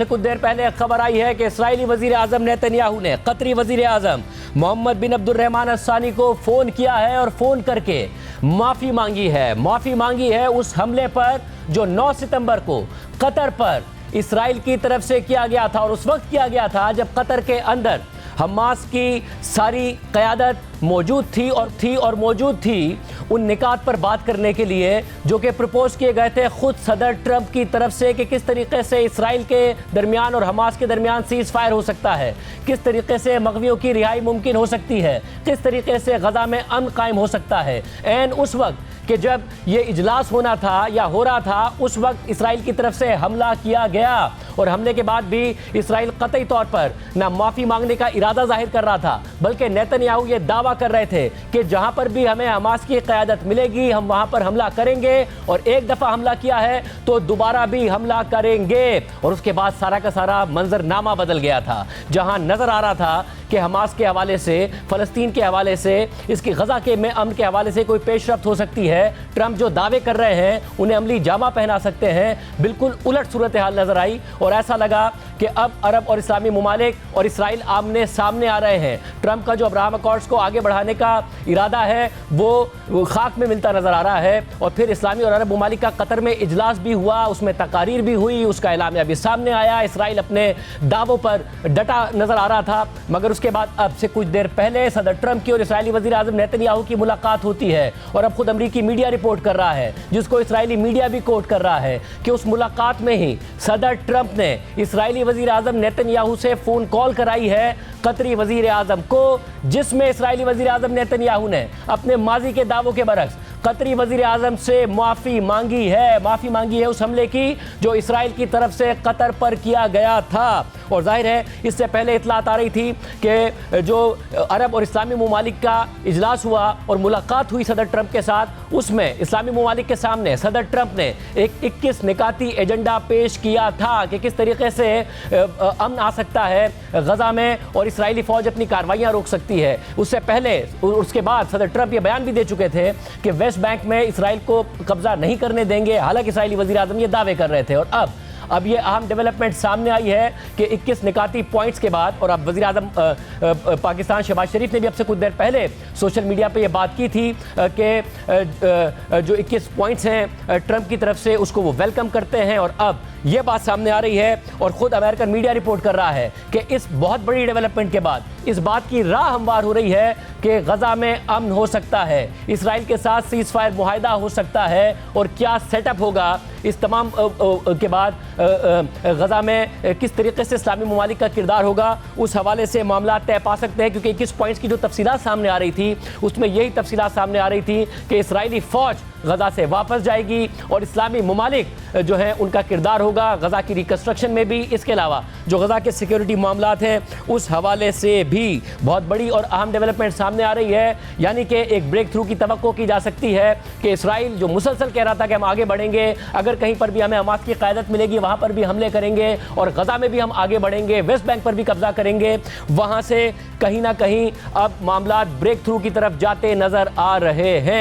से कुछ देर पहले एक खबर आई है कि इसराइली वजीर आजम नेतन्याहू ने कतरी वजीर आजम मोहम्मद बिन अब्दुर्रहमान अस्सानी को फ़ोन किया है और फ़ोन करके माफ़ी मांगी है उस हमले पर जो 9 सितंबर को कतर पर इसराइल की तरफ से किया गया था। और उस वक्त किया गया था जब कतर के अंदर हमास की सारी क़यादत मौजूद थी और मौजूद थी उन निकात पर बात करने के लिए जो कि प्रपोज किए गए थे खुद सदर ट्रंप की तरफ से कि किस तरीके से इसराइल के दरमियान और हमास के दरमियान सीज़ फायर हो सकता है, किस तरीके से मग़वियों की रिहाई मुमकिन हो सकती है, किस तरीके से गज़ा में अमन कायम हो सकता है। एन उस वक्त कि जब ये इजलास होना था या हो रहा था उस वक्त इसराइल की तरफ से हमला किया गया और हमले के बाद भी इसराइल कतई तौर पर ना माफ़ी मांगने का इरादा जाहिर कर रहा था, बल्कि नेतन्याहू ये दावा कर रहे थे कि जहां पर भी हमें हमास की क़यादत मिलेगी हम वहां पर हमला करेंगे और एक दफ़ा हमला किया है तो दोबारा भी हमला करेंगे। और उसके बाद सारा का सारा मंजरनामा बदल गया था, जहां नज़र आ रहा था कि हमास के हवाले से, फ़लस्तीन के हवाले से, इसकी गज़ा के में अमन के हवाले से कोई पेशरफ्त हो सकती है। ट्रंप जो दावे कर रहे हैं उन्हें अमली जामा पहना सकते हैं। बिल्कुल उलट सूरत हाल नज़र आई और ऐसा लगा कि अब अरब और इस्लामी ममालिक और इसराइल आमने सामने आ रहे हैं। ट्रंप का जो अब्राहम अकॉर्ड्स को आगे बढ़ाने का इरादा है वो खाक में मिलता नज़र आ रहा है। और फिर इस्लामी और अरब ममालिक का कतर में इजलास भी हुआ, उसमें तकारीर भी हुई, उसका एलामिया भी सामने आया। इसराइल अपने दावों पर डटा नज़र आ रहा था, मगर उसके बाद अब से कुछ देर पहले सदर ट्रंप की और इसराइली वज़ीर आज़म नेतन्याहू की मुलाकात होती है। और अब खुद अमरीकी मीडिया रिपोर्ट कर रहा है, जिसको इसराइली मीडिया भी कोट कर रहा है, कि उस मुलाकात में ही सदर ट्रंप ने इसराइली वज़ीर आज़म नेतन्याहू से फ़ोन कॉल कराई है कतरी वज़ीर आज़म को, जिसमें इसराइली वज़ीर आज़म नेतन्याहू ने अपने माजी के दावों के बरक्स कतरी वज़ीर आज़म से माफ़ी मांगी है उस हमले की जो इसराइल की तरफ से कतर पर किया गया था। और जाहिर है इससे पहले इतलात आ रही थी कि जो अरब और इस्लामी ममालिक का इजलास हुआ और मुलाकात हुई सदर ट्रंप के साथ, उसमें इस्लामी ममालिक के सामने सदर ट्रंप ने एक 21 निकाती एजेंडा पेश किया था कि किस तरीके से अमन आ सकता है गज़ा में और इसराइली फ़ौज अपनी कार्रवाइयाँ रोक सकती है। उससे पहले उसके बाद सदर ट्रंप ये बयान भी दे चुके थे कि वेस्ट बैंक में इसराइल को कब्जा नहीं करने देंगे, हालांकि इसराइली वज़ीर आज़म ये दावे कर रहे थे। और अब ये अहम डेवलपमेंट सामने आई है कि 21 निकाती पॉइंट्स के बाद, और अब वज़ीर आज़म पाकिस्तान शहबाज शरीफ ने भी अब से कुछ देर पहले सोशल मीडिया पे ये बात की थी कि जो 21 पॉइंट्स हैं ट्रंप की तरफ से उसको वो वेलकम करते हैं। और अब ये बात सामने आ रही है और ख़ुद अमेरिकन मीडिया रिपोर्ट कर रहा है कि इस बहुत बड़ी डेवलपमेंट के बाद इस बात की राह हमवार हो रही है कि गज़ा में अमन हो सकता है, इसराइल के साथ सीज़ फायर मुआहदा हो सकता है। और क्या सेटअप होगा इस तमाम के बाद गज़ा में किस तरीके से इस्लामी ममालिक का किरदार होगा, उस हवाले से मामला तय पा सकते हैं। क्योंकि 21 पॉइंट्स की जो तफसीलात सामने आ रही थी उसमें यही तफसीलात सामने आ रही थी कि इसराइली फ़ौज गज़ा से वापस जाएगी और इस्लामी ममालिक जो हैं उनका किरदार होगा गज़ा की रिकन्स्ट्रक्शन में भी। इसके अलावा जो गज़ा के सिक्योरिटी मामलात हैं उस हवाले से भी बहुत बड़ी और अहम डेवलपमेंट सामने आ रही है। यानी कि एक ब्रेक थ्रू की तवक्को की जा सकती है कि इसराइल जो मुसलसल कह रहा था कि हम आगे बढ़ेंगे, अगर कहीं पर भी हमें हमास की क़यादत मिलेगी वहाँ पर भी हमले करेंगे और गज़ा में भी हम आगे बढ़ेंगे, वेस्ट बैंक पर भी कब्जा करेंगे, वहाँ से कहीं ना कहीं अब मामलात ब्रेक थ्रू की तरफ जाते नज़र आ रहे हैं।